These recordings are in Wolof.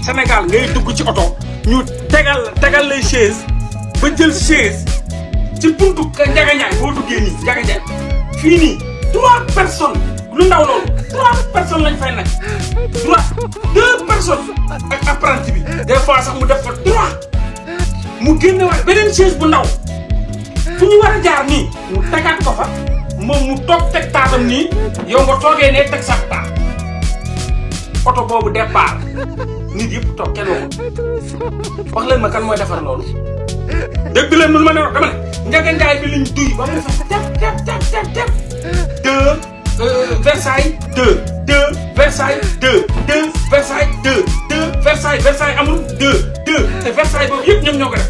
Sénégal ngay dugg ci oto ñu tegal lay chaise ba jël chaise ci buntu Ndiaga boo duggee nii Ndiaga fii nii 3 personnes lu ndaw loolu 3 personnes lañ fay nekk 2 personnes ak apprenti bi des fois sax mu def fa 3 mu génne waat beneen chaise bu ndaw fu ñu war a jaar nii mu tegaat ko fa moom mu toog teg taatam nii yow nga toogee ne teg sa taat oto boobu départ nit yëpp toog kenn waxul wax leen ma kan mooy defar loolu dégg leen man ma ne wax dama ne Ndiaga bi lañ duy ba mu fa tep 2 Versailles 2 Versailles 2 Versailles 2 Versailles amul 2 te Versailles boobu yëpp ñoom ñoo ko def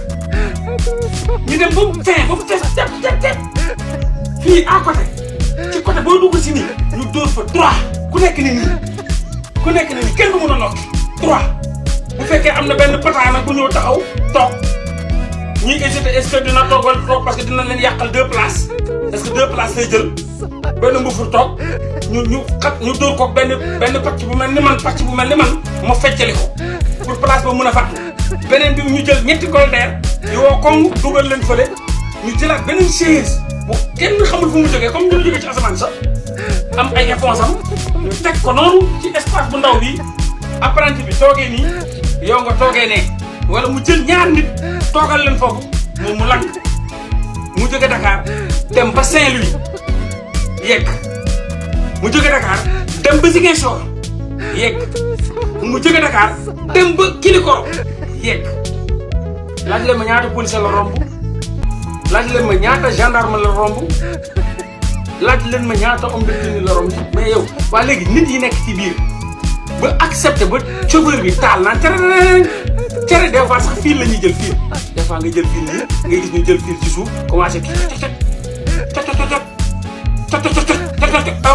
ñu dem ba mu fees tep fii à côté ci côté boo dugg si nii ñu dóor fa 3 ku nekk nii kenn du mën a nokki 3 bu fekkee am na benn pataana bu ñëw taxaw toog ñuy hésité est-ce que dina toog wala toog parce que dina leen yàqal 2 places est-ce que 2 places lay jël benn mbufur toog ñu dóor ko benn pàcc bu mel ni man ma feccali ko pour place ba mën a fàttu beneen bi ñu jël ñetti goldeer yoo koŋ dugal leen fële ñu jëlaat beneen chaise bu kenn xamul fu mu jógee comme ñu jógee ci asamaan sax am ay éponge am ñu teg ko noonu ci espace bu ndaw bi apprenti bi toogee nii yow nga toogee ne wala mu jël ñaar nit toogal leen foofu moom mu lakk mu jóge Dakar dem ba Saint-Louis yegg mu jóge Dakar dem ba Ziguinchor yegg mu jóge Dakar dem ba Kilikoro yegg laaj leen ma ñaata policier la romb laaj leen ma ñaata gendarme la romb laaj leen ma ñaata homme de tenue la romb mais yow waa léegi nit yi nekk ci biir ba accepté ba chauffeur bi taal naan cere des fois sax fil la ñuy jël fil des fois nga jël fil nii ngay gis ñu jël fil ci suuf commencé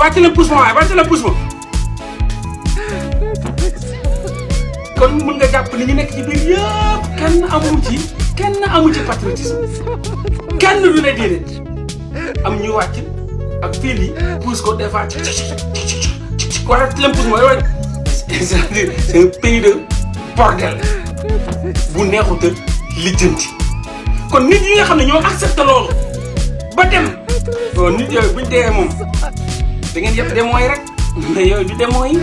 wàcc leen pousse ma waaye wàcc leen pousse ma kon mën nga jàpp ni ñu nekk ci biir yëpp kenn amu ci patriotisme kenn du ne déedéet am ñu wàcc ak fil yi pousse ko des fois wala leen pousse ma yooyu c'est un pays de bordel bu neexut a lijjanti kon nit yi nga xam ne ñoo accepté loolu ba dem nit yooyu buñ dee moom da ngeen yëpp demoo yi rek mais yooyu du demoo yi